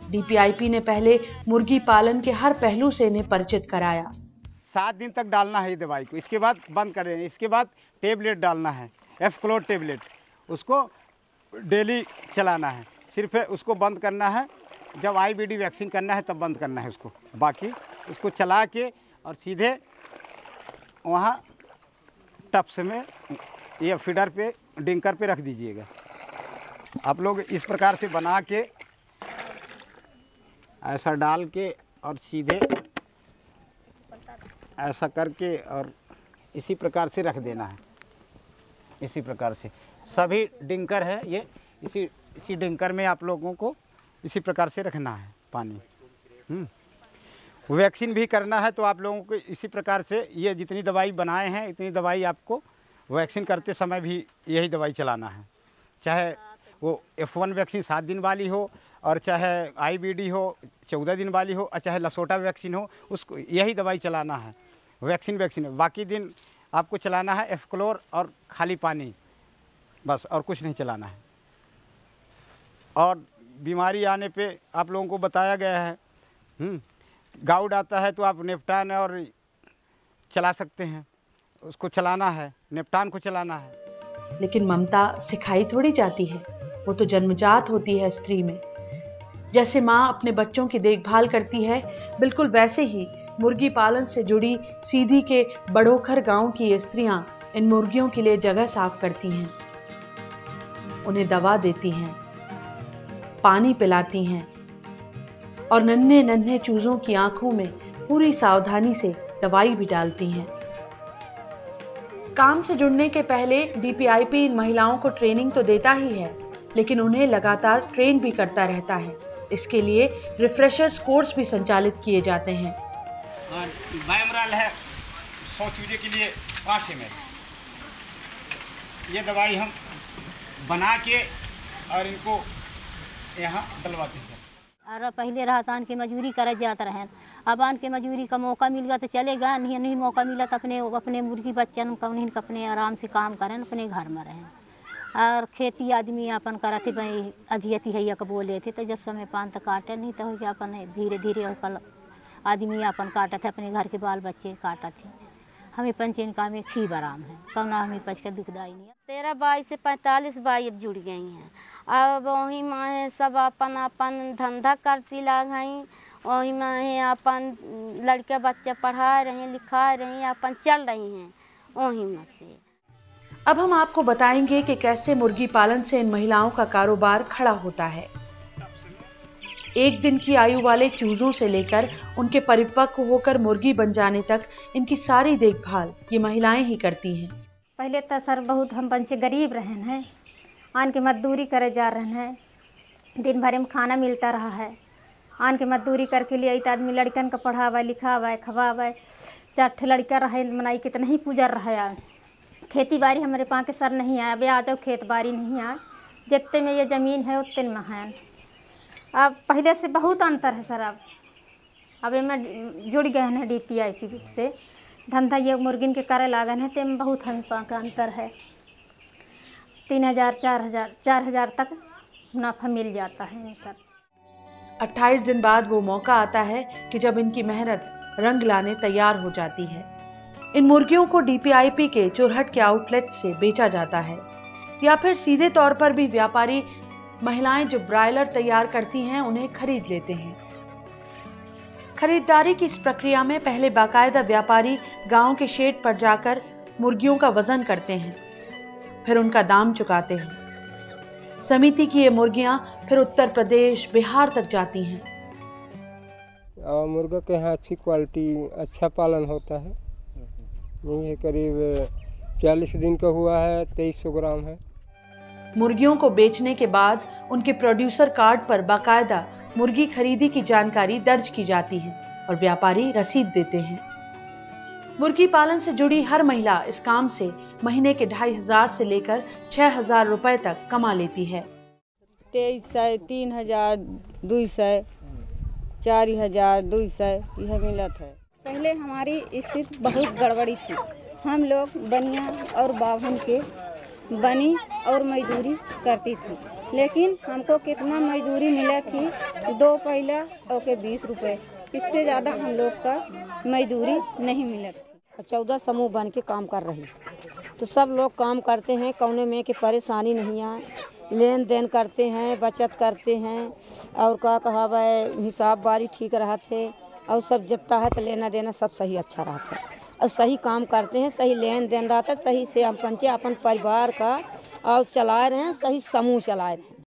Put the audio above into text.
डीपीआईपी ने पहले मुर्गी पालन के हर पहलू से इन्हें परिचित कराया। 7 दिन तक डालना है ये दवाई को, इसके बाद बंद कर देना। इसके बाद टेबलेट डालना है, एफक्लोर टेबलेट, उसको डेली चलाना है। सिर्फ उसको बंद करना है जब आईबीडी वैक्सीन करना है, तब बंद करना है उसको। बाकी उसको चला के और सीधे वहाँ टप्स में या फीडर पे, डिंकर पे रख दीजिएगा। आप लोग इस प्रकार से बना के ऐसा डाल के और सीधे ऐसा करके और इसी प्रकार से रख देना है। इसी प्रकार से सभी डिंकर है ये, इसी डिंकर में आप लोगों को इसी प्रकार से रखना है पानी। वैक्सीन भी करना है तो आप लोगों को इसी प्रकार से, ये जितनी दवाई बनाए हैं इतनी दवाई आपको वैक्सीन करते समय भी यही दवाई चलाना है। चाहे वो F1 वैक्सीन 7 दिन वाली हो, और चाहे आईबीडी हो 14 दिन वाली हो, और चाहे लसोटा वैक्सीन हो, उसको यही दवाई चलाना है। वैक्सीन बाकी दिन आपको चलाना है एफक्लोर और खाली पानी, बस, और कुछ नहीं चलाना है। और बीमारी आने पे आप लोगों को बताया गया है, गाउड आता है तो आप नेप्टान और चला सकते हैं, उसको चलाना है, नेप्टान को चलाना है। लेकिन ममता सिखाई थोड़ी जाती है, वो तो जन्मजात होती है स्त्री में। जैसे माँ अपने बच्चों की देखभाल करती है, बिल्कुल वैसे ही मुर्गी पालन से जुड़ी सीधी के बड़ोखर गांव की ये स्त्रियां इन मुर्गियों के लिए जगह साफ करती हैं, उन्हें दवा देती हैं, पानी पिलाती हैं और नन्हे नन्हे चूजों की आंखों में पूरी सावधानी से दवाई भी डालती हैं। काम से जुड़ने के पहले डीपीआईपी इन महिलाओं को ट्रेनिंग तो देता ही है, लेकिन उन्हें लगातार ट्रेन भी करता रहता है। इसके लिए रिफ्रेशर्स कोर्स भी संचालित किए जाते हैं। बायमराल है 100 चूजे के लिए 5 ml। ये दवाई हम बना के और इनको यहाँ डलवाते हैं। और पहले रहता आन के मजदूरी करे जाते रहें, अब आन के मजदूरी का मौका मिल गया तो चलेगा, नहीं मौका मिला तो अपने मुर्गी बच्चन का उन्हीं का अपने आराम से काम करें, अपने घर में रहें। और खेती आदमी अपन करते भाई अधियती है का बोले थे, तो जब समय पान तो काटे नहीं तो अपन धीरे धीरे और कल आदमी अपन काटा थे, अपने घर के बाल बच्चे काटा थे। हमें पंचन का में खी आराम है, कौना हमें पच का दुखदाई नहीं है। 13 बाई से 45 बाई अब जुड़ गई हैं। अब वही माँ सब अपन धंधा करती ला गई, वही माँ अपन लड़के बच्चे पढ़ा रहे लिखा रहे, अपन चल रही हैं वही में से। अब हम आपको बताएंगे कि कैसे मुर्गी पालन से इन महिलाओं का कारोबार खड़ा होता है। 1 दिन की आयु वाले चूजों से लेकर उनके परिपक्व होकर मुर्गी बन जाने तक इनकी सारी देखभाल ये महिलाएं ही करती हैं। पहले तो सर बहुत हम बच्चे गरीब रहे हैं, आन के मजदूरी करे जा रहे हैं, दिन भर में खाना मिलता रहा है। आन के मजदूरी करके लिए एक आदमी लड़कन का पढ़ावा लिखावा खवावा, 4 लड़का रहे मनाई कितना ही पूजा रहा। खेती बाड़ी हमारे पाँव के सर नहीं आया, अब आ जाओ खेत बाड़ी नहीं आए, जितने में ये ज़मीन है उतने में है। अब पहले से बहुत अंतर है सर। अब में जुड़ गए हैं डीपीआईपी से, धंधा ये मुर्गिन के करे लागन है, तो में बहुत हम का अंतर है। 3000 4000 तक मुनाफा मिल जाता है सर। 28 दिन बाद वो मौका आता है कि जब इनकी मेहनत रंग लाने तैयार हो जाती है। इन मुर्गियों को डीपीआईपी के चुरहट के आउटलेट से बेचा जाता है, या फिर सीधे तौर पर भी व्यापारी महिलाएं जो ब्रायलर तैयार करती हैं उन्हें खरीद लेते हैं। खरीदारी की इस प्रक्रिया में पहले बाकायदा व्यापारी गांव के शेड पर जाकर मुर्गियों का वजन करते हैं, फिर उनका दाम चुकाते हैं। समिति की ये मुर्गियां फिर उत्तर प्रदेश, बिहार तक जाती हैं। मुर्गा के यहाँ अच्छी क्वालिटी, अच्छा पालन होता है। यही है, करीब 40 दिन का हुआ है, 2300 ग्राम है। मुर्गियों को बेचने के बाद उनके प्रोड्यूसर कार्ड पर बाकायदा मुर्गी खरीदी की जानकारी दर्ज की जाती है और व्यापारी रसीद देते हैं। मुर्गी पालन से जुड़ी हर महिला इस काम से महीने के 2500 से लेकर 6000 रुपए तक कमा लेती है। 2300, 3200, 4200 यह मिलत है। पहले हमारी स्थिति बहुत गड़बड़ी थी। हम लोग बनिया और बाभन के बनी और मजदूरी करती थी। लेकिन हमको कितना मजदूरी मिला थी 2 पहला और के 20 रुपए, इससे ज़्यादा हम लोग का मजदूरी नहीं मिला थी। 14 समूह बन के काम कर रही, तो सब लोग काम करते हैं, कौने में कि परेशानी नहीं आए, लेन देन करते हैं, बचत करते हैं और का कहा हिसाब बारी ठीक रहा थे और सब जितना है तो लेना देना सब सही अच्छा रहता है और सही काम करते हैं, सही लेन देन रहता है, सही से हम पंचे अपन परिवार का और चला रहे हैं, सही समूह चला रहे हैं।